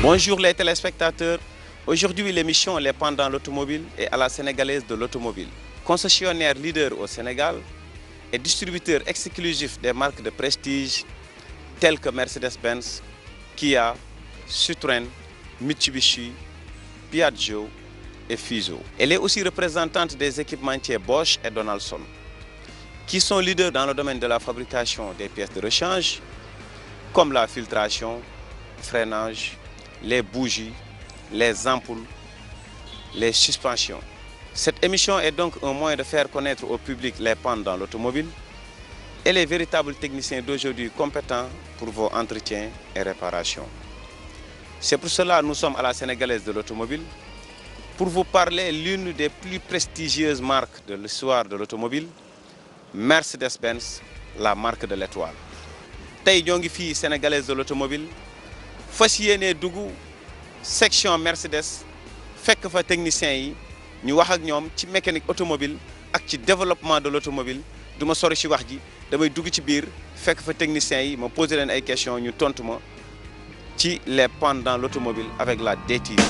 Bonjour les téléspectateurs. Aujourd'hui, l'émission Les Pendants l'automobile est à la sénégalaise de l'automobile. Concessionnaire leader au Sénégal et distributeur exclusif des marques de prestige telles que Mercedes-Benz, Kia, Citroën, Mitsubishi, Piaggio et Fuso. Elle est aussi représentante des équipementiers Bosch et Donaldson, qui sont leaders dans le domaine de la fabrication des pièces de rechange, comme la filtration, freinage, les bougies, les ampoules, les suspensions. Cette émission est donc un moyen de faire connaître au public les pendants l'automobile et les véritables techniciens d'aujourd'hui compétents pour vos entretiens et réparations. C'est pour cela que nous sommes à la sénégalaise de l'automobile pour vous parler l'une des plus prestigieuses marques de l'histoire de l'automobile, Mercedes-Benz, la marque de l'étoile. Tey ñoo ngi fii sénégalaise de l'automobile fas yéene dugg section Mercedes fekk fa techniciens yi ñu wax ak ñoom ci mécanique automobile ak ci développement de l'automobile. Du ma sori ci wax ji damay dugg ci biir fekk fa techniciens yi ma poser leen ay questions ñu tontu ma ci les pendants l'automobile avec la DTV.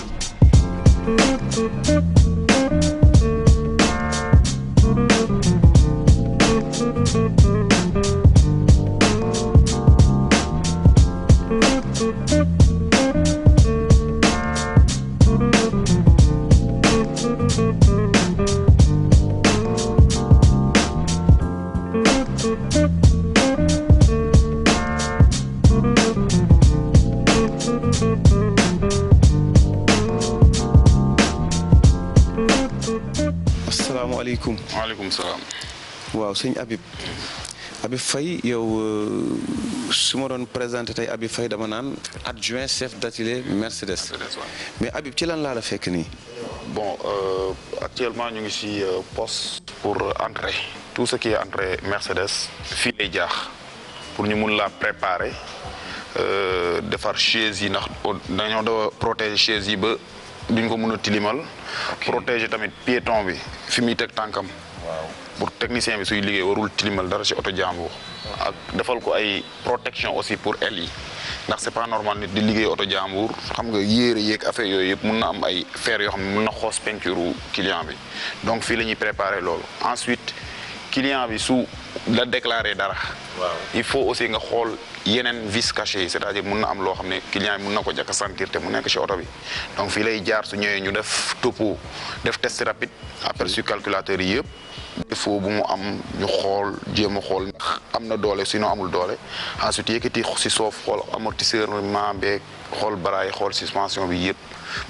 asalaamaaleykum. waaleykum salaam. waaw sëñ Habib Faye yow su ma doon présenté tey Habib Faye dama naan adjoint chef d'atelier Mercedes. Mais Habib ci lan laa la fekk nii. Bon, actuellement ñu ngi ci poste pour entrer tout ce qui est entrée Mercedes fii lay jaax pour ñu mun la préparer defar chaise yi ndax dañoo doon protéger chaise yi ba duñ ko mën a tilimal. Protéger tamit piéton bi fi muy teg tànkam. Pour technicien bi suy liggéey warul tilimal dara ci oto jàmbur. ak defal ko ay protection aussi pour aile yi ndax c'est pas normal nit di liggéey oto jàmbur xam nga yéere yeeg affaire yooyu yëpp mun na am ay fer yoo xam ne mun na xoos peinture client bi donc fii la ñuy préparer loolu. Ensuite client bi su la déclarer dara. Il faut aussi nga xool yeneen vis cachés yi c'est-à-dire mun na am loo xam ne client bi mun na ko jàkk sentir te mu nekk ci oto bi donc fii lay jaar su ñëwee ñu def topo def test rapide aperçu calculateur yi yëpp. Défaut bu mu am ñu xool jéem a xool ndax am na doole sinon amul doole ensuite yëkkati si soof xool amortisseur beeg xool baraay xool suspension bi yëpp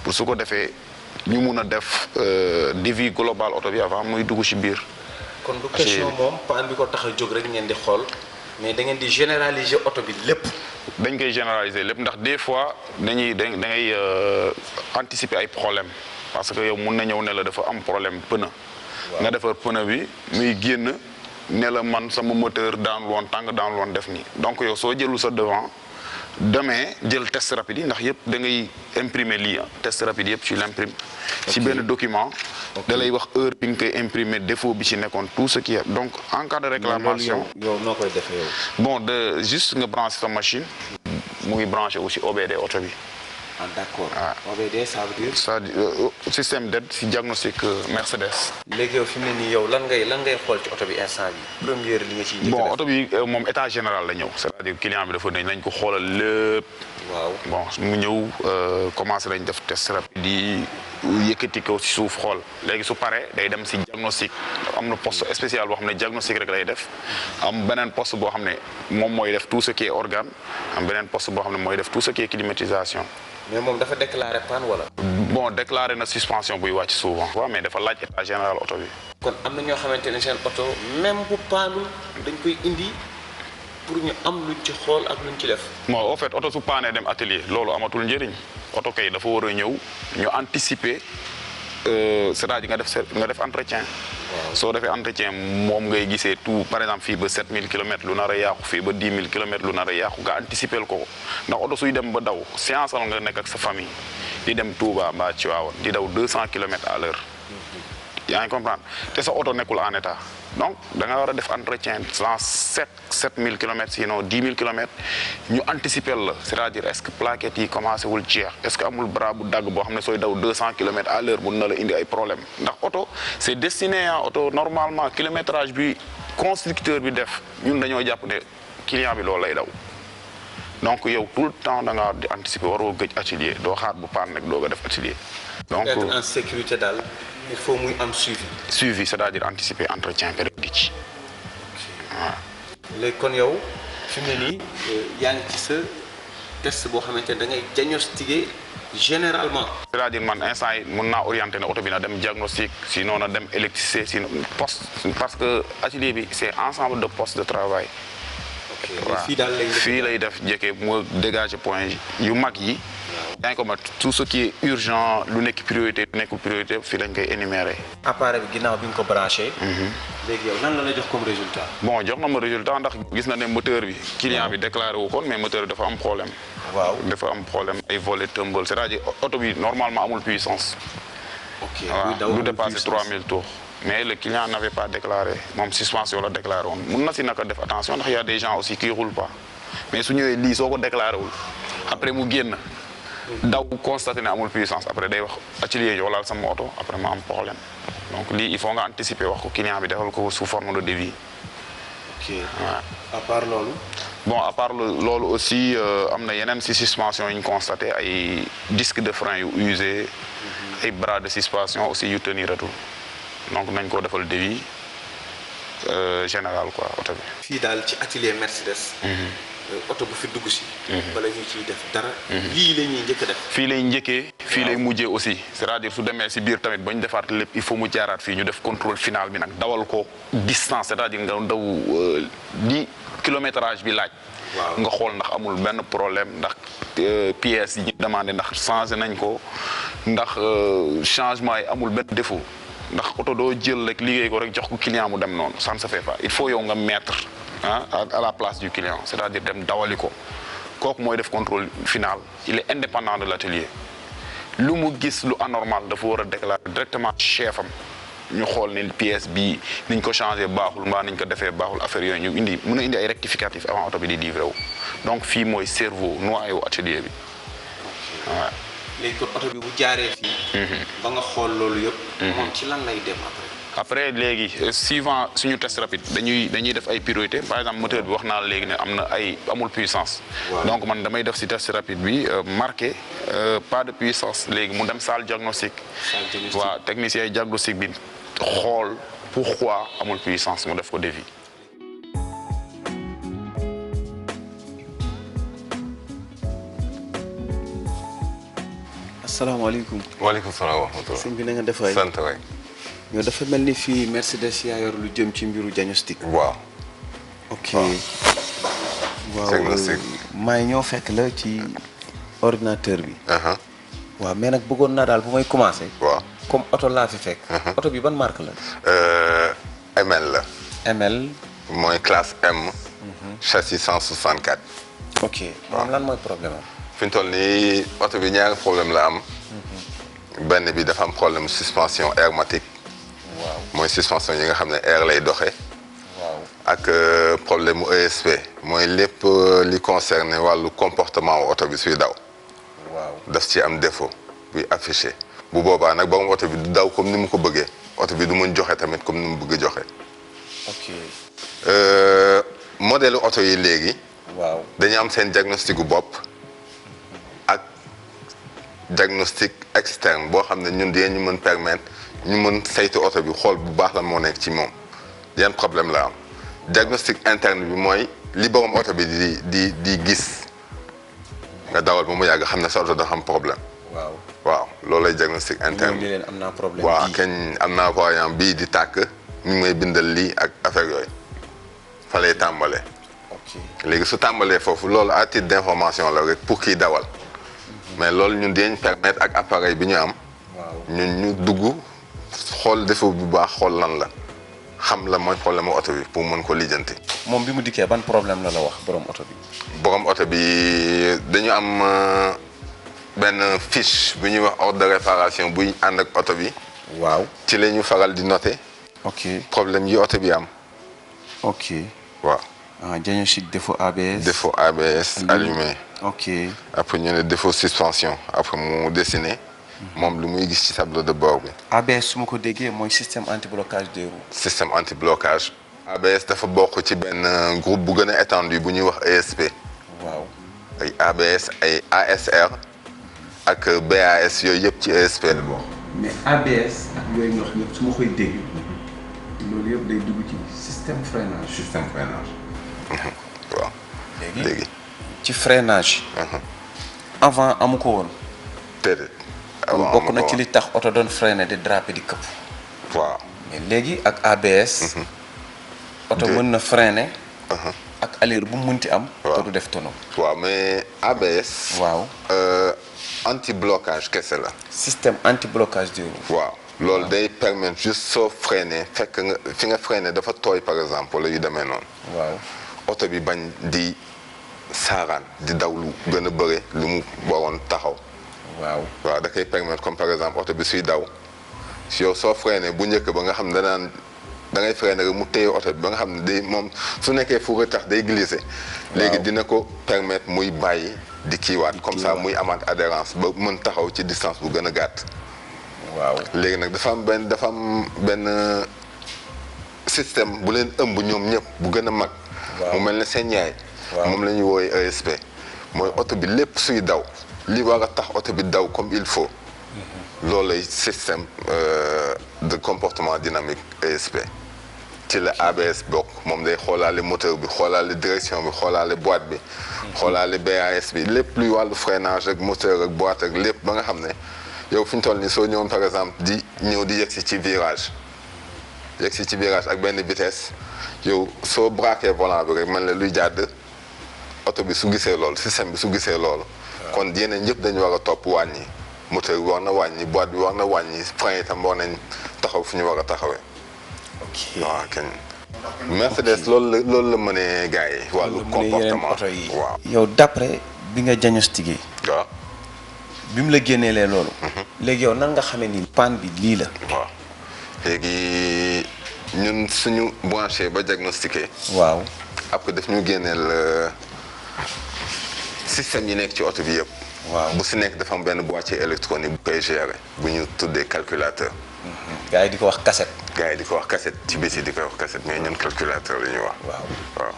pour su ko defee ñu mun a def devis global oto bi avant muy dugg ci biir. kon du question moom paan bi ko tax a jóg rek ngeen di xool mais da ngeen di généraliser oto bi lépp. dañ koy généraliser lépp ndax des fois da ngay anticiper ay problème parce que yow mun na ñëw ne la dafa am problème pneu. nga defar pneu bi muy génn ne la man sama moteur daanul woon tàng daanul woon def nii donc yow soo jëlu sa devant demee jël test rapide yi ndax yëpp da ngay imprimer lii test rapide yëpp ci l'imprime ci benn document da lay wax heure bi nga koy imprimer défaut bi ci nekkoon tout ce qui est donc en cas de réclamation yow noo koy defee yow. bon de juste nga brancher sa machine mu ngi branché aussi OBD oto bi. Ah d'accord. OBD ça veut dire. ça système d'aide si diagnostic Mercedes. léegi yow fi mu ne nii yow lan ngay xool ci oto bi instant bi première li nga ciy njëkk a def. bon oto bi moom état général la ñëw c'est-à-dire client bi dafa nañ ko xoolal lépp. waaw bon mu ñëw commencé nañ def test rapide yi yëkkati ko si suuf xool léegi su paree day dem si diagnostic am na poste spécial boo xam ne diagnostic rek lay def am beneen poste boo xam ne moom mooy def tout ce qui est organe am beneen poste boo xam ne mooy def tout ce qui est climatisation. mais moom dafa déclaré panne wala. bon déclaré na suspension buy wàcc souvent. waaw mais dafa laaj état général oto bi. kon am na ñoo xamante ne seen oto même bu paanul dañ koy indi pour ñu am luñ ci xool ak luñ ci def. bon au fait oto su paanee dem atelier loolu amatul njëriñ oto kay dafa war a ñëw ñu anticiper c'est-à-dire nga def entretien. soo defee entretien moom ngay gisee tout par exemple fii ba 7000 kilomètres lu nar a yàqu fii ba 10 000 kilomètres lu nar a yàqu nga anticiper ko ndax oto suy dem ba daw séance nga nekk ak sa famille di dem Touba mbaa Tivaouane di daw 200 kilomètres à l'heure yaa ngi comprendre te sa oto nekkul en état donc da nga war a def entretien dans 7000 kilomètres sinon 10 000 kilomètres ñu anticiper la c'est-à-dire est-ce que plaquettes yi commencé wul jeex est-ce que amul bras bu dagg boo xam ne sooy daw 200 kilomètres à l'heure mun na la indi ay problème ndax oto c'est destiné à oto normalement kilométrage bi constructeur bi def ñun dañoo jàpp ne client bi loolu lay daw donc yow tout le temps da nga di anticiper waroo gëj atelier doo xaar bu paan rek doo ko def atelier. donc être en sécurité daal il faut muy am suivi. suivi c'est-à-dire anticiper entretien périodique. waaw léegi kon yow fi mu ne nii yaa ngi ci sa test boo xamante ne da ngay diagnostiquer généralement. c'est-à-dire man instant yi mën naa orienter ne oto bi na dem diagnostic sinon na dem électricité sinon poste parce que atelier bi c'est ensemble de postes de travail. fii lay def njëkkee mu dégager point yu mag yi. yaa ngi ko ma tout ce qui est urgent lu nekk priorité lu nekkul priorité fii lañ koy énumérer. appareil bi ginnaaw bi nga ko branché. léegi yow lan la jox comme résultat. bon jox na ma résultat ndax gis na ne moteur bi client bi déclaré wu koon mais moteur bi dafa am problème. waaw dafa am problème ay volets tumble c'est-à-dire oto bi normalement amul puissance. ok du dépasser 3000 tours. mais le client n'avait pas déclaré moom suspension la déclaré woon mun na si naka def attention ndax y a des gens aussi qui roulent pas mais su ñëwee lii soo ko déclaré wul après mu génn daw constaté ne amul puissance après day wax atelier joolaal sama oto après ma am problème donc lii il faut nga anticiper wax ko client bi defal ko sous forme de devis. ok à part loolu. bon à part loolu aussi am na yeneen si suspension yu ñu constaté ay disque de frein yu usé ay bras de suspension aussi yu teniratul donc nañ ko defal devis général quoi oto bi. fii daal ci atelier Mercedes. oto bu fi dugg si. bala ñu ciy def dara. lii la ñuy njëkk a def. fii lay njëkkee fii lay mujjee aussi c'est-à-dire su demee si biir tamit ba ñu defaat lépp il faut mu jaaraat fii ñu def contrôle final bi nag dawal ko distance c'est-à-dire nga daw di kilométrage bi laaj. nga xool ndax amul benn problème ndax pièces yi ñu demandé ndax changé nañ ko ndax changement yi amul benn défaut. ndax oto doo jël rek liggéey ko rek jox ko client mu dem noonu ça ne se fait pas il faut yow nga mettre à la place du client c'est-à-dire dem dawali ko kooku mooy def contrôle final il est indépendant de l'atelier lu mu gis lu anormal dafa war a déclarer directement chef am ñu xool ne pièce bii niñ ko changé baaxul mbaa niñ ko defee baaxul affaire yooyu ñu indi mën a indi ay rectificatifs avant oto bi di livré wu donc fii mooy cerveau noyau atelier bi waaw. léegi kon oto bi bu jaaree fii. ba nga xool loolu yëpp. moom ci lan lay dem après léegi suivant suñu test rapide dañuy def ay priorité par exemple moteur bi wax naa la léegi ne am na ay amul puissance. donc man damay def si test rapide bi marqué pas de puissance léegi mu dem salle diagnostic. waaw technicien diagnostic bi xool pourquoi amul puissance mu def ko devis. asalaamaaleykum. waaleykum salaam wa rahmatulah. sëñ bi na nga def waay. sant waay. yow dafa mel ni fii Mercedes yaa yor lu jëm ci mbiru diagnostic. waaw. ok. waaw diagnostic. maa ngi ñoo fekk la ci ordinateur bi. waaw mais nag bëggoon naa daal bu may commencer. waaw comme oto laa fi fekk. oto bi ban marque la. ML la. ML. mooy classe M. châssis 164. ok moom lan mooy problème am. fi ñu toll nii oto bi ñaari problème la am. benn bi dafa am problème suspension hermétique. waaw mooy suspension yi nga xam ne air lay doxee. waaw ak problème mu ESP mooy lépp li concerné wàllu comportement wu oto bi suy daw. waaw daf ci am défaut buy affiché bu boobaa nag borom oto bi du daw comme ni mu ko bëggee oto bi du mën joxe tamit comme ni mu bëgg joxe. ok. modèle oto yi léegi. waaw dañu am seen diagnostic gu bopp. ak diagnostic externe boo xam ne ñun dinañu mën permettre ñu mën saytu oto bi xool bu baax la moo nekk ci moom yan problème la am diagnostic interne bi mooy li borom oto bi di gis nga dawal ba mu yàgg xam ne sa oto dafa am problème. waaw loolu lay diagnostic interne bi. am naa problème waaw kañ am naa voyant bii di tàkk ñu ngi may bindal lii ak affaire yooyu fa lay tàmbalee. léegi su tàmbalee foofu loolu à titre d'information la rek pour kii dawal mais loolu ñun dinañ permettre ak appareil bi ñu am ñun ñu dugg xool défaut bu baax xool lan la xam la mooy problème oto bi pour mën ko lijjanti. moom bi mu dikkee ban problème la wax borom oto bi. borom oto bi dañu am benn fiche bu ñuy wax ordre de réparation buy ànd ak oto bi waaw ci la ñu faral di noter ok problème yi oto bi am. ok waaw diagnostic défaut ABS défaut ABS allumé. ok après ñu ne défaut suspension après mu dessiné moom lu muy gis ci tableau de bord bi. ABS su ma ko déggee mooy système anti blocage des roues. système anti blocage. ABS dafa bokk ci benn groupe bu gën a étendu bu ñuy wax ESP. waaw ay ABS ay ASR ak BAS yooyu yëpp ci ESP la bokk. mais ABS ak yooyu nga wax yëpp su ma koy dégg loolu yëpp day dugg ci système freinage. système freinage. waaw léegi ci freinage. avant amu ko woon. déedéet. kon bokk na ci li tax oto doon freiné di drapé di këpp. waaw mais léegi ak ABS. oto mën na freiné. ak allure bu mu mënti am. te du def tonneau. waaw mais ABS. waaw. anti blocage kese la. système anti blocage des roues. waaw loolu day permettre juste soo freiné fekk nga fi nga freiné dafa tooy par exemple wala yu demee noonu. waaw oto bi bañ di saaraan di daw lu gën a bëre lu mu waroon taxaw. waaw da koy permettre comme par exemple oto bi suy daw si yow soo freiné bu njëkk ba nga xam ne danaan da ngay freiné rek mu téye oto bi ba nga xam ne day moom su nekkee fu retax day glissé. léegi dina ko permettre muy bàyyi di kiiwaat comme ça muy amaat adhérence ba mën taxaw ci distance bu gën a gàtt. waaw léegi nag dafa am benn système bu leen ëmb ñoom ñëpp bu gën a mag. mu mel ne seen yaay. moom la ñuy woowee ESP. mooy oto bi lépp suy daw li war a tax oto bi daw comme il faut. loolu lay système de comportement dynamique ESP. ci la ABS bokk moom day xoolaale moteur bi xoolaale direction bi xoolaale boîte bi. xoolaale BAS bi lépp luy wàllu freinage ak moteur ak boîte ak lépp ba nga xam ne yow fi ñu toll nii soo ñëwoon par exemple di ñëw di yegsi ci virage. yegsi ci virage ak benn vitesse yow soo braqué volant bi rek man la luy jàdd oto bi su gisee loolu système bi su gisee loolu. kon yeneen yëpp dañu war a topp wàññi. moteur bi war na wàññi boîte bi war na wàññi frein itam war nañ taxaw fu ñu war a taxawee. ok waaw kenn Mercedes loolu la mënee gars yi. wàllu comportement oto yi. waaw yow d'après bi nga diagnostiqué. waaw. bi mu la génneelee loolu. léegi yow nan nga xamee ni panne bi lii la. waaw léegi ñun suñu branché ba diagnostiqué. waaw. après daf ñu génneel système yi nekk ci oto bi yëpp. waaw bu si nekk dafa am benn boîtier électronique bu koy gérer bu ñu tuddee calculateur. gars yi di ko wax cassette. gars yi di ko wax cassette ci biti di koy wax cassette mais ñun calculateur la ñuy wax. waaw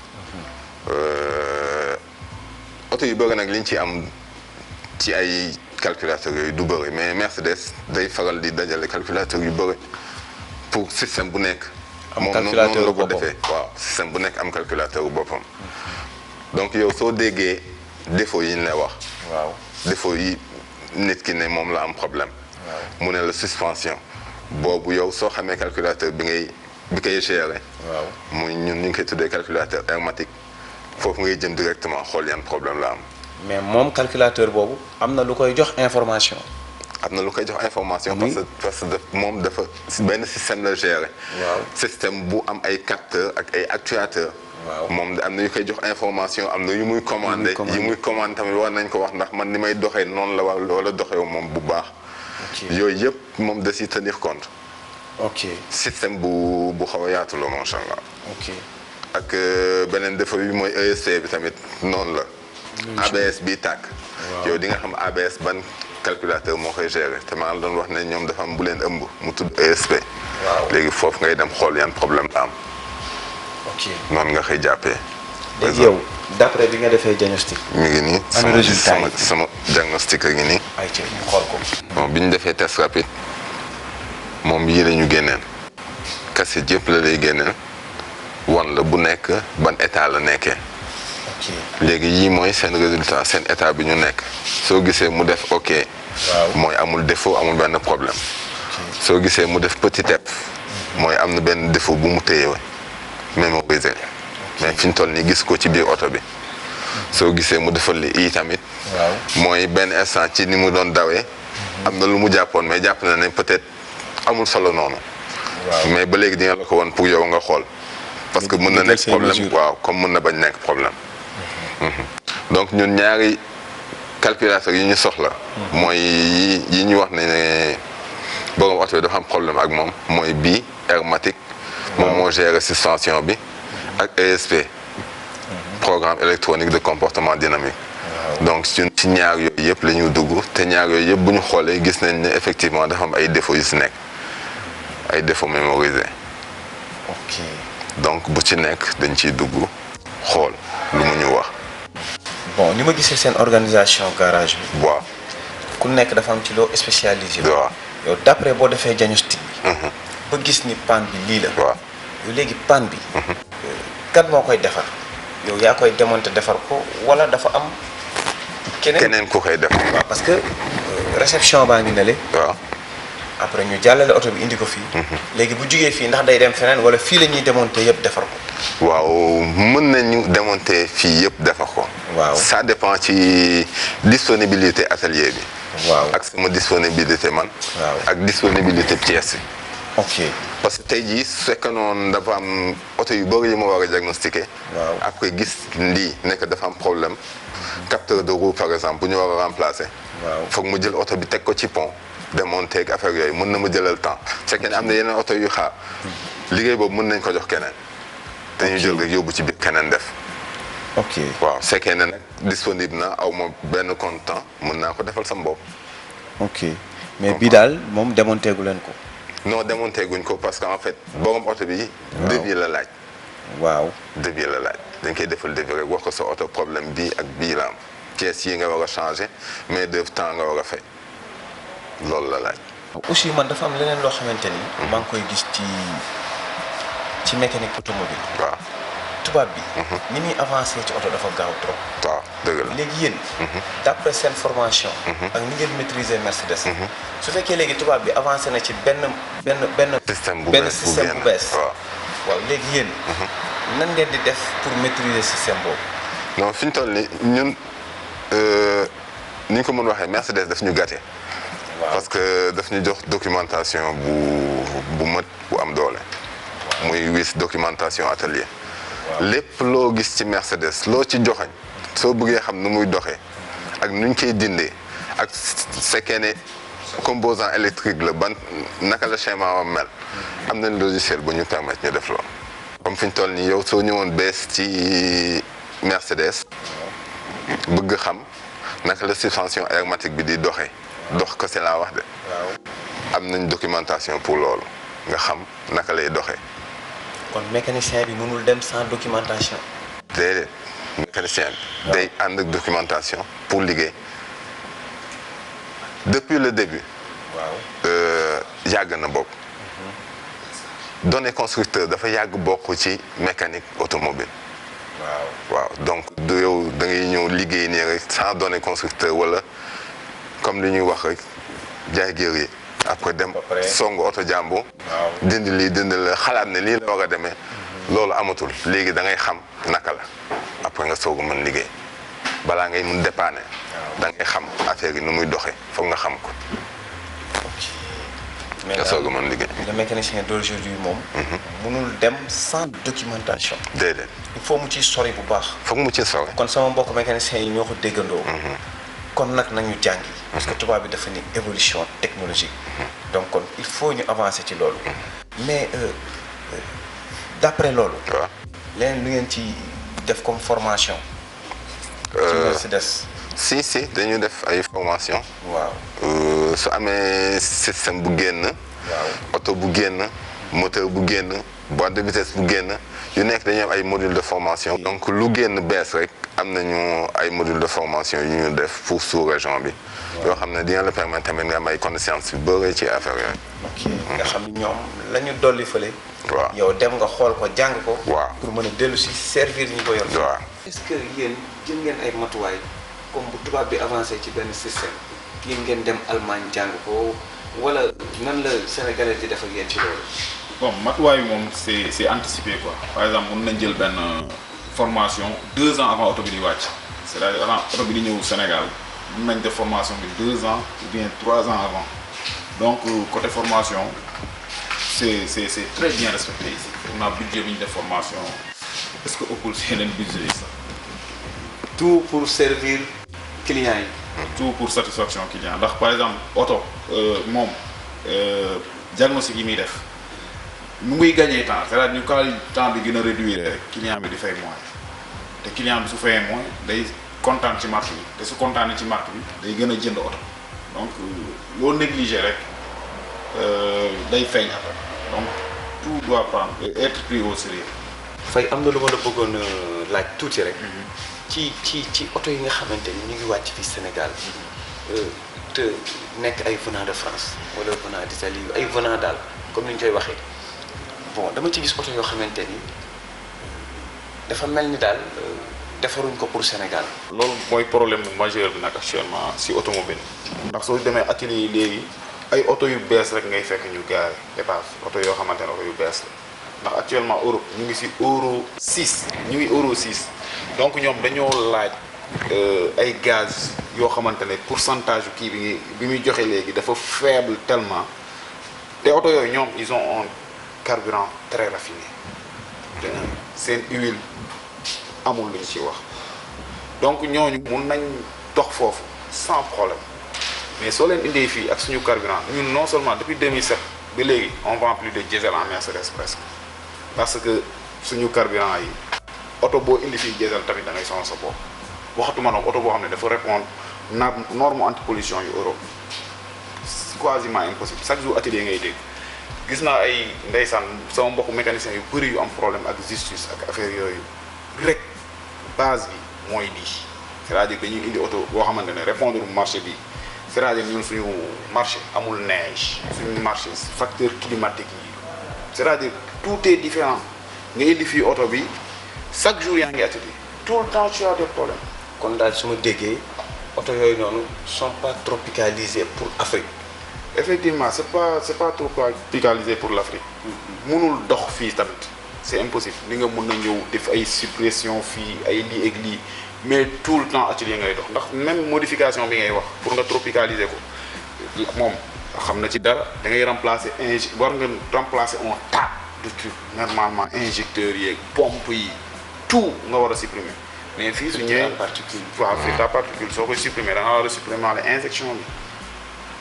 oto yu bëri nag liñ ci am ci ay calculateur yooyu du bëri mais Mercedes day faral di dajale calculateur yu bëri pour système bu nekk. am calculateur moom la ko boppam. defee waaw système bu nekk am calculateur bu boppam. donc yow soo déggee défaut yi ñu lay wax. waaw défaut yi nit ki ne moom la am problème. mu ne la suspension. boobu yow soo xamee calculateur bi koy gérer. waaw muy ñun ñu ngi koy tuddee calculateur hermétique foofu ngay jëm directement xool yan problème la am. mais moom calculateur boobu am na lu koy jox information. am na lu koy jox information. Oui. parce que moom dafa benn système la gérer. waaw système bu am ay capteurs ak ay actuateurs. waaw moom am na yu koy jox information am na yu muy commandé. yi muy commandé tamit war nañ ko wax ndax man ni may doxee noonu la wala doxewu moom bu baax. yooyu yëpp moom da si tenir compte. ok système bu xaw a yaatu la macha allah. ok ak beneen défaut bi mooy ESC bi tamit noonu la. ABS bii tàkk. yow di nga xam ABS ban calculateur moo koy gérer te maa ngi doon wax ne ñoom dafa am bu leen ëmb mu tudd ESP. waaw léegi foofu ngay dem xool yan problème la am. ok noonu nga koy jàppee. léegi yow d'après bi nga defee diagnostic. mi ngi nii. Ana résultat yi sama diagnostic a ngi nii. ay ci ñu xool ko. bon bi ñu defee test rapide moom yii la ñu génneel. cassette yëpp la lay génneel. wan la bu nekk ban état la nekkee. ok léegi yii mooy seen résultat seen état bi ñu nekk soo gisee mu def ok. waaw mooy amul défaut amul benn problème. soo gisee mu def petit f. mooy am na benn défaut bu mu téye mémorisé. mais fi ñu toll nii gis ko ci biir oto bi. soo gisee mu defal li i tamit. waaw mooy benn instant ci ni mu doon dawee. am na lu mu jàppoon mais jàpp na ne peut-être amul solo noonu. waaw mais ba léegi dina la ko woon pour yow nga xool. parce que mën na nekk problème waaw comme mën na bañ nekk problème. donc ñun ñaari calculateur yi ñu soxla. mooy yi ñu wax ne borom oto bi dafa am problème ak moom mooy bii hermétique moom moo gère suspension bi ak ESP programme électronique de comportement dynamique donc ci ñaar yooyu yëpp la ñu dugg te ñaar yooyu yëpp bu ñu xoolee gis nañ ne effectivement dafa am ay défauts yu si nekk ay défauts mémorisés ok donc bu ci nekk dañ ciy dugg xool lu mu ñu wax. bon ni ma gisee seen organisation garage bi. waaw. ku nekk dafa am ci loo spécialisé. waaw yow d'après boo defee diagnostic bi. ba gis ni panne bi lii la. waaw yow léegi panne bi. kat moo koy defar. yow yaa koy démonter defar ko wala dafa am. keneen ku koy defar. waaw parce que réception baa ngi nele. waaw. après ñu jàllale oto bi indi ko fii. léegi bu jugee fii ndax day dem feneen wala fii la ñuy démonter yëpp defar ko. waaw mën nañu démonter fii yëpp defar ko. waaw ça dépend ci disponibilité atelier bi. waaw ak sama disponibilité man. waaw ak disponibilité pièce yi. ok parce que tey jii su fekkee noonu dafa am oto yu bëri yu ma war a diagnostiquer. waaw après gis lii nekk dafa am problème. capteur de roue par exemple bu ñu war a remplacer. waaw foog mu jël oto bi teg ko ci pont. démonter ak affaire yooyu mën na ma jëlal temps su fekkee ne am na yeneen oto yu xaar liggéey boobu mën nañ ko jox keneen. dañuy jël rek yóbbu ci biir keneen def. ok waaw su fekkee ne nag disponible na aw ma benn compte temps mën naa ko defal sama bopp. ok mais bii daal moom démonter gu leen ko. non démonter guñ ko parce que en fait borom oto bi. devis la laaj. waaw devis la laaj dañ koy defal devis rek wax ko sa oto problème bii ak bii la am pièces yi nga war a changer mais de temps nga war a fay. loolu la laaj. aussi man dafa am leneen loo xamante ni. maa ngi koy gis ci mécanique automobile. waaw tubaab bi. ni muy avancé ci oto dafa gaaw trop. waaw dëgg la léegi yéen. d'après seen formation. ak ni ngeen maîtriser Mercedes. su fekkee léegi tubaab bi avancé na ci benn. système bu bees waaw léegi yéen. nan ngeen di def pour maîtriser système boobu. non fi ñu toll nii ñun ni ñu ko mën waxee Mercedes daf ñu gâté. parce que daf ñu jox documentation bu mat bu am doole. muy wis documentation atelier. lépp loo gis ci Mercedes loo ci joxañ soo bëggee xam nu muy doxee ak nuñ koy dindee ak fekkee ne composant électrique la ban naka la schéma am mel am nañ logiciel bu ñu permettre ñu def loolu. comme fi ñu toll nii yow soo ñëwoon bees ci Mercedes bëgg xam naka la suspension hermétique bi di doxee. dox ko c'est la wax de. am nañ documentation pour loolu nga xam naka lay doxee. kon mécanicien bi mënul dem sans documentation. déedéet mécanicien bi. day ànd ak documentation pour liggéey depuis le début. waaw yàgg na bokk. données constructeur dafa yàgg bokk ci mécanique automobile. waaw donc du yow da ngay ñëw liggéey nii rek sans données constructeur wala. comme li ñuy wax rek jaay géer yi après dem songu oto jàmbo dindi lii dindi la xalaat ne lii la war a demee loolu amatul léegi da ngay xam naka la après nga soog a mën liggéey balaa ngay mun dépanner da ngay xam affaire yi nu muy doxee foog nga xam ko nga soog a mën liggéey. le mécanicien d'aujourd'hui moom mënul dem sans documentation. déedéet il faut mu ciy sori bu baax. foog mu ci sori. kon sama mbokk mécanicien yi ñoo ko déggandoo. kon nag nañu jàngi. parce que tubaab bi dafa ni évolution technologique. donc kon il faut ñu avancer ci loolu. mais d'après loolu. waaw leneen lu ngeen ci def comme formation. ci Mercedes. si dañu def ay formation. waaw su amee système bu génn. waaw oto bu génn moteur bu génn boîte de vitesse bu génn yu nekk dañuy am ay module de formation. donc lu génn bees rek. am nañu ay module de formation yu ñu def pour sous-région bi. yoo xam ne dina la permettre tamit nga am ay connaissances yu bëri ci affaire yooyu. ok nga xam ni ñoom la ñu dolli fële. waaw yow dem nga xool ko jàng ko. waaw pour mën a dellu si servir ñi ko yor. waaw est-ce que yéen jël ngeen ay matuwaay comme bu tubaab bi avancé ci benn système yéen ngeen dem Allemagne jàng ko wala nan la Sénégalais di def ak yéen ci loolu. bon matuwaay bi moom c'est anticipé quoi par exemple mën nañ jël benn. formation 2 ans avant oto bi di wàcc c'est-à-dire avant oto bi di ñëw Sénégal mën nañ def formation bi 2 ans ou bien 3 ans avant donc côté formation c'est très bien respecté ici. on a budget bi ñu def formation est-ce que ëppul si yeneen budget yi sax. tout pour servir clients yi. tout pour satisfaction client ndax par exemple oto moom diagnostic yi muy def nu muy gagner temps c'est-à-dire ñu quand temps bi gën a réduire rek client bi di fay moins te client bi su fayee moins day kontaan ci marque bi te su kontaanee ci marque bi day gën a jënd oto donc loo négligé rek day feeñ après donc tout doit prendre être pris au sérieux. Faye am na lu ma la bëggoon laaj tuuti rek. ci oto yi nga xamante ni ñu ngi wàcc fii Sénégal te nekk ay venant de France wala venant d'Italie ay venant daal comme ni ñu koy waxee bon dama ci gis oto yoo xamante ni dafa mel ni daal defaruñ ko pour Sénégal. loolu mooy problème majeur bi nag actuellement si automobile ndax soo demee atelier yi léegi ay oto yu bees rek ngay fekk ñu gaare épave oto yoo xamante ne oto yu bees la ndax actuellement Europe ñu ngi si euro 6 ñu ngi euro 6 donc ñoom dañoo laaj ay gaz yoo xamante ne pourcentage kii bi muy joxe léegi dafa faible tellement te oto yooyu ñoom ils ont un carburant très raffiné seen huile amul luñ ci wax donc ñooñu mun nañ dox foofu sans problème mais soo leen indee fii ak suñu carburant ñun non seulement depuis 2007 ba léegi on vend plus de diesel en Mercedes presque parce que suñu carburant yi oto boo indi fii diesel tamit da ngay sonal sa bopp waxatuma nag oto boo xam ne dafa répondre norme anti-pollution yu Europe c'est quasiment impossible chaque jour atelier ngay dégg gis naa ay ndeysaan sama mbokku mécanicien yu bëri yu am problème ak justice ak affaire yooyu rek base bi mooy lii c'est-à-dire dañuy indi oto boo xamante ne répondre marché bi c'est-à-dire ñun suñu marché amul neige suñu marché facteur climatique yi c'est-à-dire tout est différent nga indi fii oto bi chaque jour yaa ngi atelier tout le temps tu as des problèmes. kon daal su ma déggee oto yooyu noonu sont pas tropicalisés pour Afrique. effectivement c'est pas tropicalisé pour l'Afrique. mënul dox fii tamit c'est impossible li nga mën na ñëw def ay suppression fii ay lii ak lii mais tout le temps atelier ngay dox ndax même modification bi ngay wax pour nga tropicaliser ko moom xam na ci dara da ngay remplacer war nga remplacer un tas de trucs normalement injecteurs yeeg pompe yi tout nga war a supprimer mais fii su ñëwee particule waaw filtre à particule soo koy supprimer da nga war a supprimer la injection bi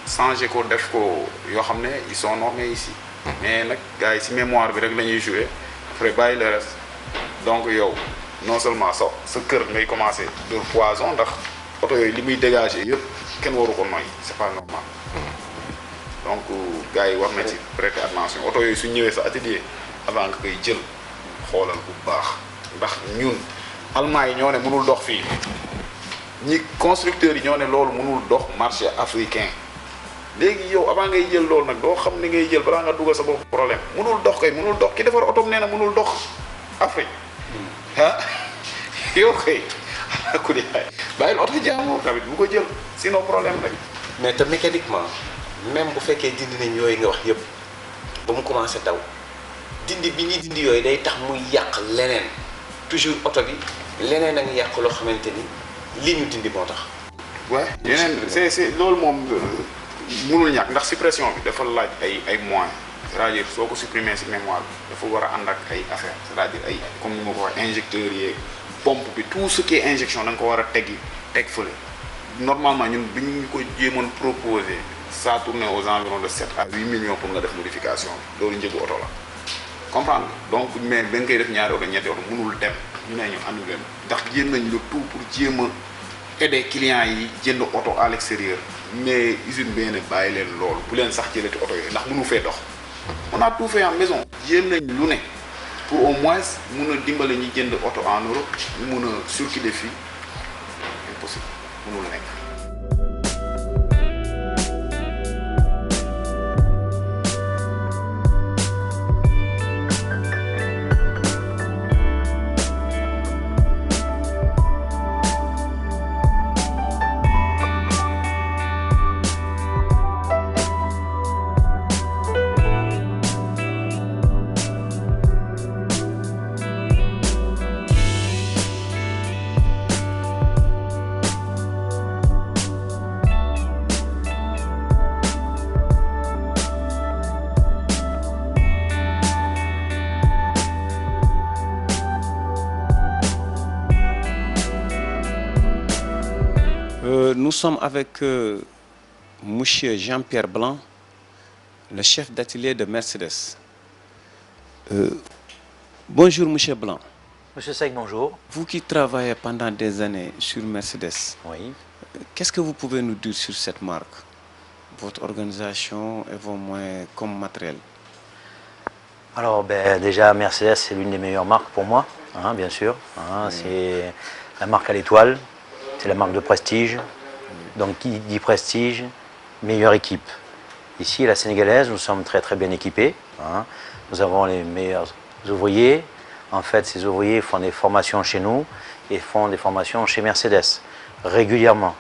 changer ko def ko yoo xam ne ils sont normés ici mais nag gars yi si mémoire bi rek la ñuy jouer après bàyyi le reste donc yow non seulement sa kër ngay commencer de poison ndax oto yooyu li muy dégager yëpp kenn waru ko noyyi c'est pas normal donc gars yi war na ci prêter attention oto yooyu su ñëwee sa atelier avant nga koy jël xoolal bu baax ndax ñun Allemagne yi ñoo ne mënul dox fii ñi constructeurs yi ñoo ne loolu mënul dox marché africain léegi yow avant ngay jël loolu nag doo xam ni ngay jël balaa nga dugal sa bopp problème mënul dox kay mënul dox ki defar oto nee na mënul dox Afrique ah yow kay ku di bàyyil oto jaamoo tamit bu ko jël sinon problème rek. mais te mécaniquement même bu fekkee dindi nañ yooyu nga wax yëpp ba mu commencé daw dindi bi ñuy dindi yooyu day tax muy yàq leneen toujours oto bi leneen a ngi yàq loo xamante ni li ñu dindi moo tax. waaw yeneen c'est loolu moom mënul ñàkk ndax suppression bi dafa laaj ay moyens c'est-à-dire soo ko supprimer ci mémoire bi dafa war a ànd ak ay affaires c'est-à-dire ay comme ni ma ko waxee injecteurs yeeg pompe bi tout ce qui est injection da nga ko war a teg fële normalement ñun bi ñu ko jéemoon proposer ça tournait aux environs de 7 à 8 millions pour nga def modification bi loolu njëgu oto la comprendre donc mais da nga koy def ñaari oto ñetti oto mënul dem ñu ne ñu annulé ndax jéem nañ le tout pour jéem a aider clients yi jënd oto à l'extérieur mais usine bi ne bàyyi leen loolu bu leen sax jëlati oto yooyu ndax mënu fee dox on a tout fait en maison jéem nañ lu ne pour au moins mun a dimbale ñi jënd oto en Europe ñu mun a circuler fii impossible mënul nekk. Nous sommes avec Monsieur Jean-Pierre Blanc, le chef d'atelier de Mercedes. Bonjour, Monsieur Blanc. Monsieur Seck, bonjour. Vous qui travaillez pendant des années sur Mercedes, Oui. qu'est-ce que vous pouvez nous dire sur cette marque, votre organisation et vos moyens comme matériel? Alors, déjà, Mercedes, c'est l'une des meilleures marques pour moi, hein, bien sûr. Hein, c'est la marque à l'étoile, c'est la marque de prestige. Donc, qui dit prestige, meilleure équipe. Ici, à la Sénégalaise, nous sommes très très bien équipés. Hein. Nous avons les meilleurs ouvriers. En fait, ces ouvriers font des formations chez nous et font des formations chez Mercedes régulièrement.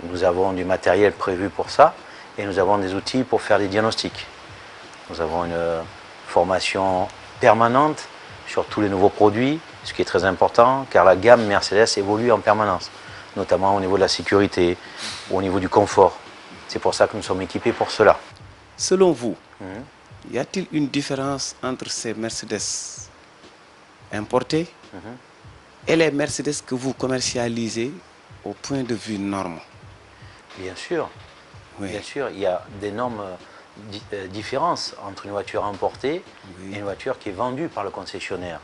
Nous avons du matériel prévu pour ça et nous avons des outils pour faire des diagnostics. Nous avons une formation permanente sur tous les nouveaux produits, ce qui est très important car la gamme Mercedes évolue en permanence, notamment au niveau de la sécurité, au niveau du confort. C'est pour ça que nous sommes équipés pour cela. Selon vous, y a-t-il une différence entre ces Mercedes importés et les Mercedes que vous commercialisez au point de vue norme? Bien sûr, Oui. bien sûr, il y a d'énormes différences entre une voiture importée et une voiture qui est vendue par le concessionnaire.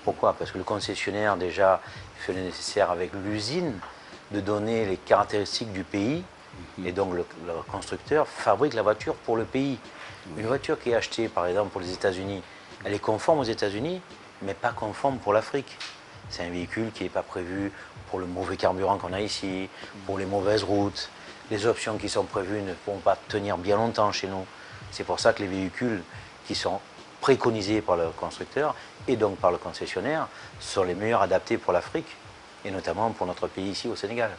Pourquoi? Parce que le concessionnaire, déjà, fait le nécessaire avec l'usine de donner les caractéristiques du pays et donc le constructeur fabrique la voiture pour le pays. Une voiture qui est achetée, par exemple, pour les États-Unis, elle est conforme aux États-Unis, mais pas conforme pour l'Afrique. C'est un véhicule qui n'est pas prévu pour le mauvais carburant qu'on a ici, pour les mauvaises routes. Les options qui sont prévues ne pourront pas tenir bien longtemps chez nous. C'est pour ça que les véhicules qui sont préconisés par le constructeur et donc par le concessionnaire sont les meilleurs adaptés pour l'Afrique et notamment pour notre pays ici au Sénégal.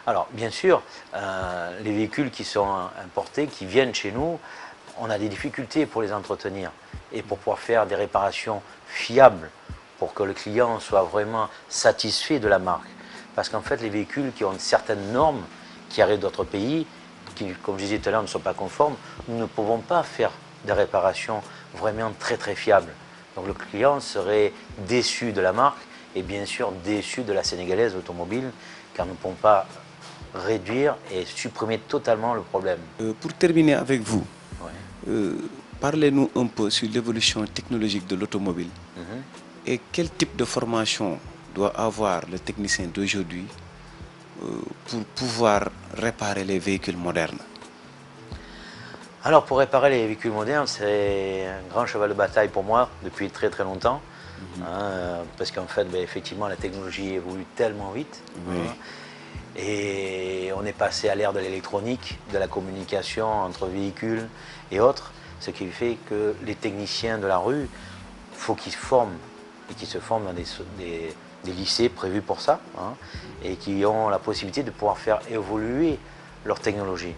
Alors bien sûr, les véhicules qui sont importés, qui viennent chez nous, on a des difficultés pour les entretenir et pour pouvoir faire des réparations fiables pour que le client soit vraiment satisfait de la marque. Parce qu'en fait, les véhicules qui ont certaines normes, qui arrivent d'autres pays, qui, comme je disais tout à l'heure, ne sont pas conformes, nous ne pouvons pas faire des réparations vraiment très très fiables. Donc le client serait déçu de la marque et bien sûr déçu de la sénégalaise automobile, car nous ne pouvons pas réduire et supprimer totalement le problème. Pour terminer avec vous, Ouais. parlez-nous un peu sur l'évolution technologique de l'automobile et quel type de formation doit avoir le technicien d'aujourd'hui pour pouvoir réparer les véhicules modernes? Alors pour réparer les véhicules modernes, c'est un grand cheval de bataille pour moi depuis très très longtemps. Parce qu'en fait, effectivement, la technologie évolue tellement vite. Et on est passé à l'ère de l'électronique, de la communication entre véhicules et autres, ce qui fait que les techniciens de la rue, il faut qu'ils se forment, et qu'ils se forment dans des lycées prévus pour ça, et qui ont la possibilité de pouvoir faire évoluer leur technologie.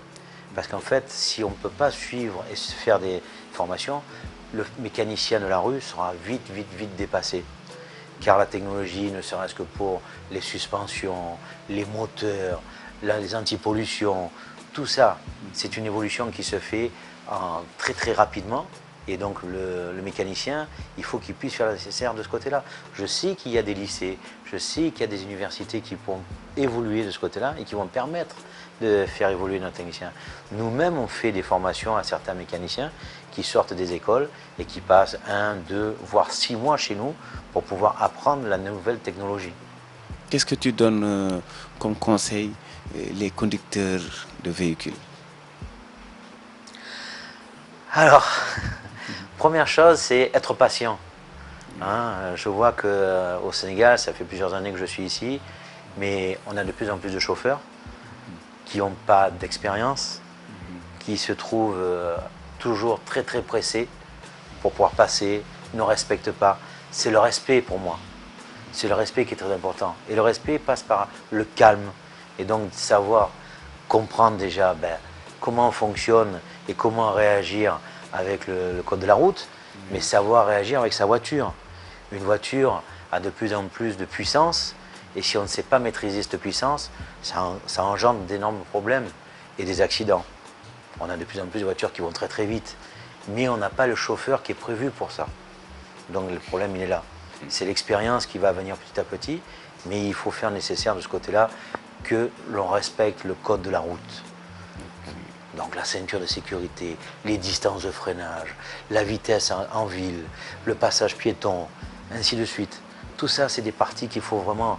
Parce qu'en fait, si on ne peut pas suivre et faire des formations, le mécanicien de la rue sera vite dépassé. Car la technologie, ne serait-ce que pour les suspensions, les moteurs, les antipollutions, tout ça, c'est une évolution qui se fait très rapidement. Et donc le mécanicien, il faut qu'il puisse faire le nécessaire de ce côté-là. Je sais qu'il y a des lycées, je sais qu'il y a des universités qui pourront évoluer de ce côté-là et qui vont permettre de faire évoluer nos techniciens. Nous-mêmes, on fait des formations à certains mécaniciens qui sortent des écoles et qui passent 1, 2, voire 6 mois chez nous pour pouvoir apprendre la nouvelle technologie. Qu'est-ce que tu donnes comme conseil les conducteurs de véhicules? Alors, première chose, c'est être patient. Je vois qu'au Sénégal, ça fait plusieurs années que je suis ici, mais on a de plus en plus de chauffeurs qui n'ont pas d'expérience, qui se trouvent toujours très pressés pour pouvoir passer, ne respectent pas. C'est le respect pour moi. C'est le respect qui est très important. Et le respect passe par le calme. Et donc savoir comprendre déjà comment on fonctionne et comment réagir avec le code de la route, mais savoir réagir avec sa voiture. Une voiture a de plus en plus de puissance, et si on ne sait pas maîtriser cette puissance, ça engendre d'énormes problèmes et des accidents. On a de plus en plus de voitures qui vont très vite, mais on n'a pas le chauffeur qui est prévu pour ça. Donc le problème, il est là. C'est l'expérience qui va venir petit à petit, mais il faut faire nécessaire de ce côté-là que l'on respecte le code de la route. Donc la ceinture de sécurité, les distances de freinage, la vitesse en ville, le passage piéton, ainsi de suite. Tout ça, c'est des parties qu'il faut vraiment...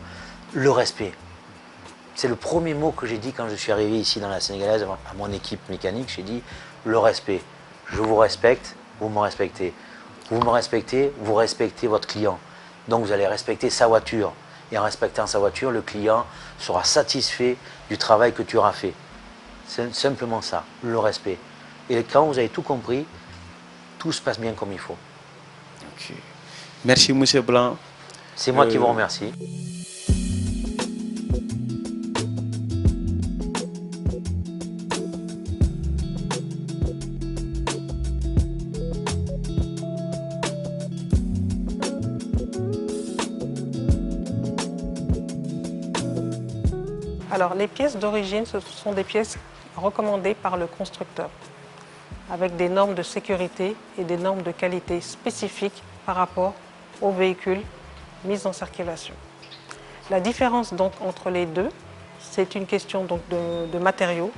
Le respect. C'est le premier mot que j'ai dit quand je suis arrivé ici dans la Sénégalaise à mon équipe mécanique. J'ai dit le respect. Je vous respecte, vous me respectez. Vous me respectez, vous respectez votre client. Donc vous allez respecter sa voiture. Et en respectant sa voiture, le client sera satisfait du travail que tu auras fait. C'est simplement ça, le respect. Et quand vous avez tout compris, tout se passe bien comme il faut. Ok. Merci, Monsieur Blanc. C'est moi qui vous remercie. Alors, les pièces d'origine, ce sont des pièces recommandées par le constructeur, avec des normes de sécurité et des normes de qualité spécifiques par rapport aux véhicules mis en circulation. La différence donc entre les deux, c'est une question donc de matériaux.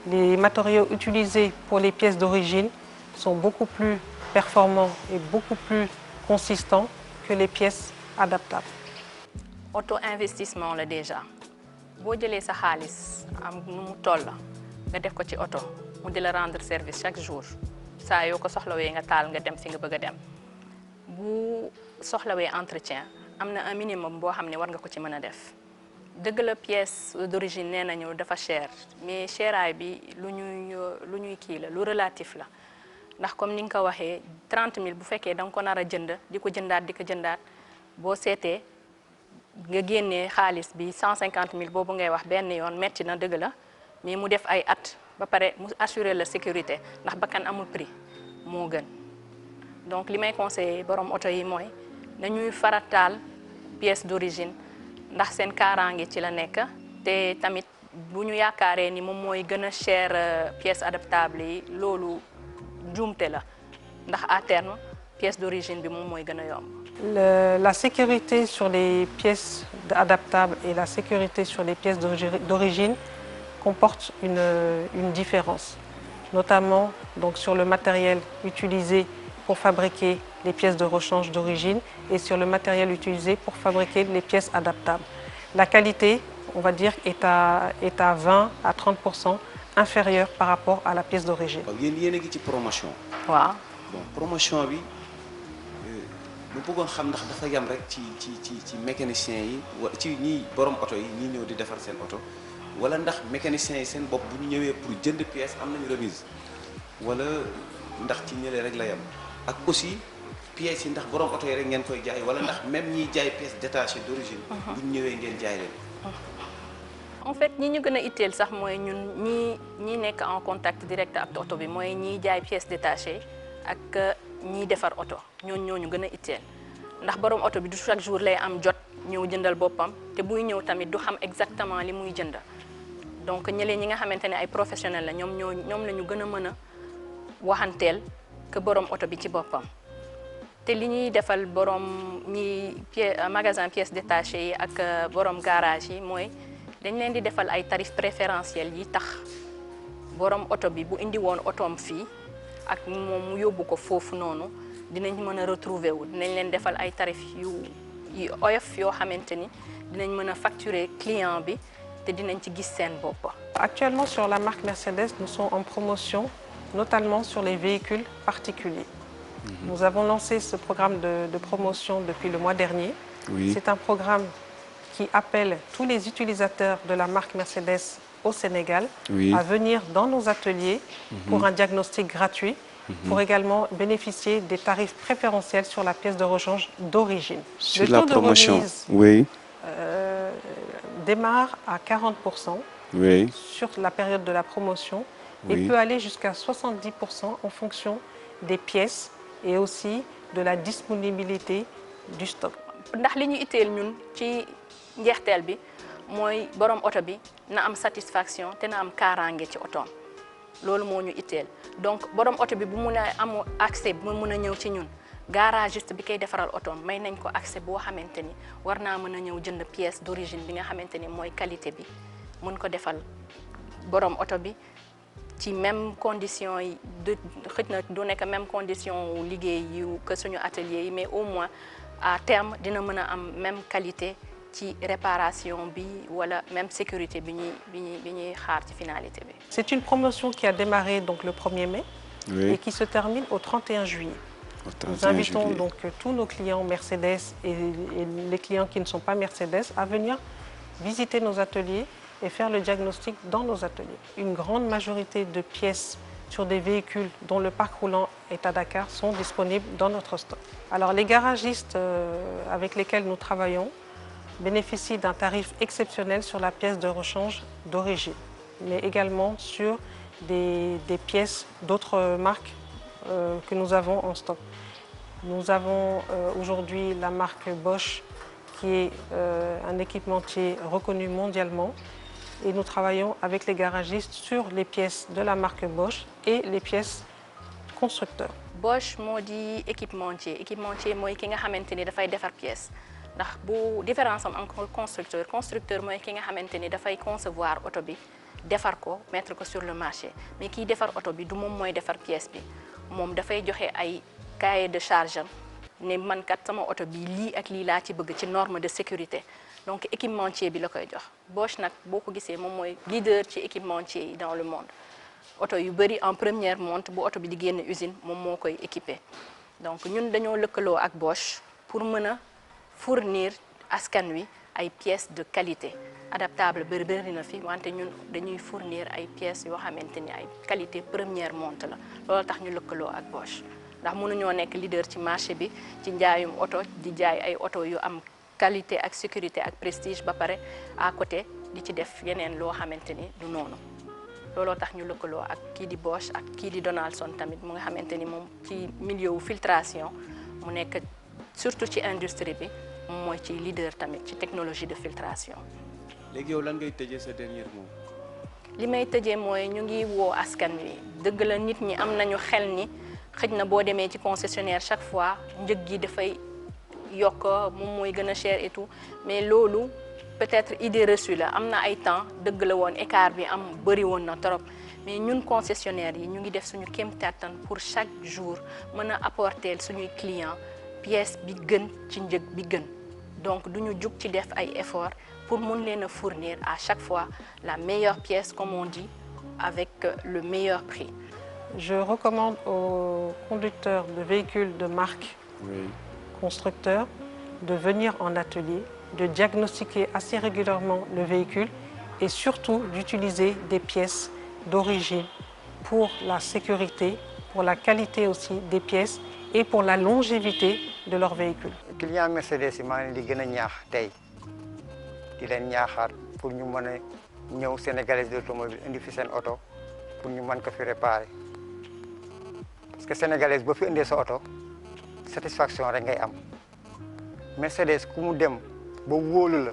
Les matériaux utilisés pour les pièces d'origine sont beaucoup plus performants et beaucoup plus consistants que les pièces adaptables. Auto-investissement là déjà. boo jëlee sa xaalis am nu mu toll nga def ko ci oto mu di la rendre service chaque jour saa yoo ko soxlawee nga taal nga dem fi nga bëgg a dem bu soxlawee entretien am na un minimum boo xam ne war nga ko ci mën a def dëgg la pièce d'origine nee nañu dafa cher mais cheraay bi lu ñuy kii la lu relatif la ndax comme ni nga ko waxee 30 000 bu fekkee da nga ko nar a jënd di ko jëndaat boo seetee nga génnee xaalis bi 150 000 boobu ngay wax benn yoon metti na dëgg la mais mu def ay at ba pare mu assurer la sécurité ndax bakkan amul prix moo gën donc li may conseiller borom oto yi mooy nañuy farataal pièce d'origine ndax seen kaaraange ci la nekk te tamit bu ñu yaakaaree ni moom mooy gën a cher pièce adaptable yi loolu juumte la ndax à terme pièce d'origine bi moom mooy gën a yomb. La sécurité sur les pièces adaptables et la sécurité sur les pièces d'origine comportent une différence, notamment donc, sur le matériel utilisé pour fabriquer les pièces de rechange d'origine et sur le matériel utilisé pour fabriquer les pièces adaptables. La qualité, on va dire, est à 20 à 30% inférieure par rapport à la pièce d'origine. Vous avez une promotion. Wow. Bon, promotion, oui. Nous pouvons savoir si dafa yam rek ci mécaniciens yi ci ñi borom auto yi ñi ñëw di défar sen auto wala ndax mécaniciens yi sen bop bu ñu ñëwé pour jënd pièce am nañu remise wala ndax ci ñëlé rek la yam ak aussi pièces yi ndax borom auto yi rek ngeen koy jaay wala ndax même ñi jaay pièces détachées d'origine bu ñu ñëwé ngeen jaay leen. En fait ñi ñu gëna itteel sax moy ñun ñi nekk en contact direct ak auto bi moy ñi jaay pièces détachées ak ñi défar auto ñooñu gën a itteel ndax borom auto bi du chaque jour lay am jot ñëw jëndal boppam te buy ñëw tamit du xam exactement li muy jënd donc ñële ñi nga xamante ne ay professionnels la ñoom la ñu gën a mën a waxanteel que borom auto bi ci boppam te li ñuy defal borom ñi magasin pièces détachées yi ak borom garage yi mooy dañ leen di defal ay tarifs préférentiels yi tax borom auto bi bu indi woon otoom fii ak moom mu yóbbu ko foofu noonu dinañ mën a retrouver wu dinañ leen defal ay tarifs yu oyof yoo xamante ni dinañ mën a facturer client bi te dinañ ci gis seen bopp. Actuellement sur la marque Mercedes, nous sommes en promotion, notamment sur les véhicules particuliers. Nous avons lancé ce programme de promotion depuis le mois dernier. Oui. C'est un programme qui appelle tous les utilisateurs de la marque Mercedes au Sénégal à venir dans nos ateliers pour un diagnostic gratuit, pour également bénéficier des tarifs préférentiels sur la pièce de rechange d'origine. Sur la promotion, oui. Démarre à 40% sur la période de la promotion et peut aller jusqu'à 70% en fonction des pièces et aussi de la disponibilité du stock. ndax li ñu itteel ñun ci njeexteel bi mooy borom oto bi na am satisfaction te na am kaaraange ci otoom loolu moo ñu itteel donc borom oto bi bu mun a am accès bu mun a ñëw ci ñun garagiste bi koy defaral otoom may nañ ko accès boo xamante ni war naa mën a ñëw jënd pièce d'origine bi nga xamante ni mooy qualité bi mun ko defal borom oto bi ci même condition yi de xëj na du nekk même condition liggéey yi que suñu atelier yi mais au moins à terme dina mën a am même qualité ci réparation bi wala même sécurité bi ñuy xaar ci finalité bi. C'est une promotion qui a démarré donc le 1er mai Oui. et qui se termine au 31 juillet. Au 31 Nous invitons juillet. donc tous nos clients Mercedes et les clients qui ne sont pas Mercedes à venir visiter nos ateliers et faire le diagnostic dans nos ateliers. Une grande majorité de pièces sur des véhicules dont le parc roulant est à Dakar sont disponibles dans notre stock. Alors les garagistes avec lesquels nous travaillons bénéficient d'un tarif exceptionnel sur la pièce de rechange d'origine, mais également sur des pièces d'autres marques que nous avons en stock. Nous avons aujourd'hui la marque Bosch qui est un équipementier reconnu mondialement et nous travaillons avec les garagistes sur les pièces de la marque Bosch et les pièces constructeurs. Bosch moo di équipementier mooy ki nga xamante ni dafay defar pièce ndax bu différence am encore constructeur mooy ki nga xamante ni dafay concevoir oto bi defar ko mettre ko sur le marché mais kiy defar oto bi du moom mooy defar pièce bi moom dafay joxe ay cahier de charge am ne man kat sama oto bi lii ak lii laa ci bëgg ci norme de sécurité donc équipementier bi la koy jox. Bosch nag boo ko gisee moom mooy leader ci équipementier yi dans le monde oto yu bëri en première monte bu oto bi di génn usine moom moo koy équipé donc ñun dañoo lëkkaloo ak Bosch pour mën a fournir askan wi ay pièces de qualité adaptable bëri na fi wante ñun dañuy fournir ay pièces yoo xamante ni ay qualité première monte la loolu tax ñu lëkkaloo ak Bosch ndax mënuñoo nekk leader ci marché bi ci njaayum oto di jaay ay oto yu am qualité ak sécurité ak prestige ba pare à côté di ci def yeneen loo xamante ni du noonu looloo tax ñu lëkkaloo ak kii di Bosch ak kii di Donaldson tamit mu nga xamante ni moom ci milieu filtration mu nekk surtout ci industrie bi moom mooy ci leader tamit ci technologie de filtration. léegi yow lan ngay tëjee sa dernier mot. li may tëjee mooy ñu ngi woo askan wi dëgg la nit ñi am nañu xel ni xëj na boo demee ci concessionnaire chaque fois njëg gi dafay yokk moom mooy gën a cher et tout mais loolu peut-être idée reçue la am na ay temps dëgg la woon écart bi am bëri woon na trop mais ñun concessionnaire yi ñu ngi def suñu kéem kattan pour chaque jour mën a apporter suñuy client pièce bi gën ci njëg bi gën donc duñu jug ci def ay efforts pour mun leen a fournir à chaque fois la meilleure pièce comme on dit avec le meilleur prix. Je recommande aux conducteurs de véhicules de marque constructeurs de venir en atelier, de diagnostiquer assez régulièrement le véhicule et surtout d'utiliser des pièces d'origine pour la sécurité, pour la qualité aussi des pièces et pour la longévité de leur véhicule. Client Mercedes yi maa ngi leen di gën a ñaax tey di leen ñaaxaat pour ñu mën a ñëw Sénégalais de l'automobile indi fi seen oto pour ñu mën ko fi réparer parce que Sénégalais ba fi indee sa oto satisfaction rek ngay am Mercedes ku mu dem ba wóolu la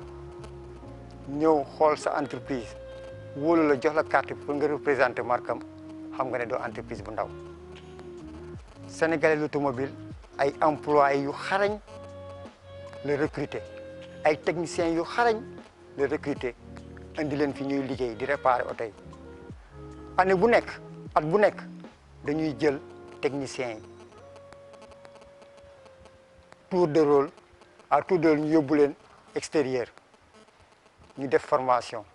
ñëw xool sa entreprise wóolu la jox la carte pour nga représenter markam xam nga ne doo entreprise bu ndaw Sénégalais de l'automobile ay employés yu xarañ le recruter ay techniciens yu xarañ le recruter indi leen fi ñuy liggéey di réparer oto yi année bu nekk at bu nekk dañuy jël techniciens yi tour de rôle à tour de rôle ñu yóbbu leen extérieur ñu def formation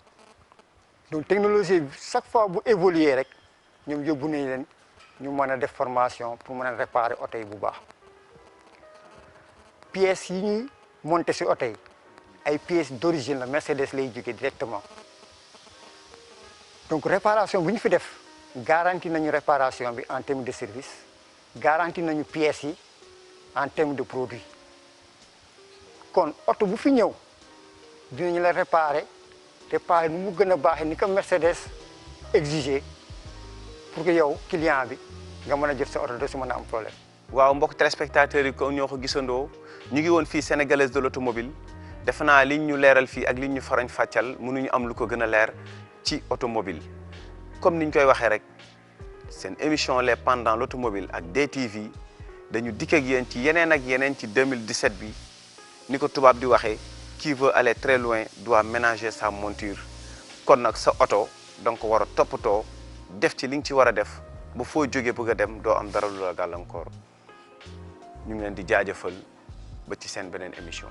donc technologie bi chaque fois bu évoluer rek ñoom yóbbu nañ leen ñu mën a def formation pour mën a réparer oto yi bu baax pièces yi ñuy monter ci oto yi ay pièces d'origine la Mercedes lay jógee directement donc réparation bu ñu fi def garantie nañu réparation bi en termes de service garantie nañu pièces yi en termes de produit kon oto bu fi ñëw dinañu la réparer nu mu gën a baaxee ni ko Mercedes exigé pour que yow client bi nga mën a jël sa oto doo si mën a am problème. waaw mbokk téléspectateurs yi ko ñoo ko gisandoo ñu ngi woon fii sénégalaise de l'automobile defe naa liñ ñu leeral fii ak liñ ñu farañ fàccal mënuñu am lu ko gën a leer ci automobile comme niñ koy waxee rek seen émission les pendant l'automobile ak DTV dañu dikk ak yéen ci yeneen ak yeneen ci 2017 bi ni ko tubaab di waxee qui veut aller très loin doit ménager sa monture kon nag sa oto donc war a toppatoo def ci li nga ci war a def ba foo jógee bëgg a dem doo am dara lu la gàllankoor ñu ngi leen di jaajëfal ba ci seen beneen émission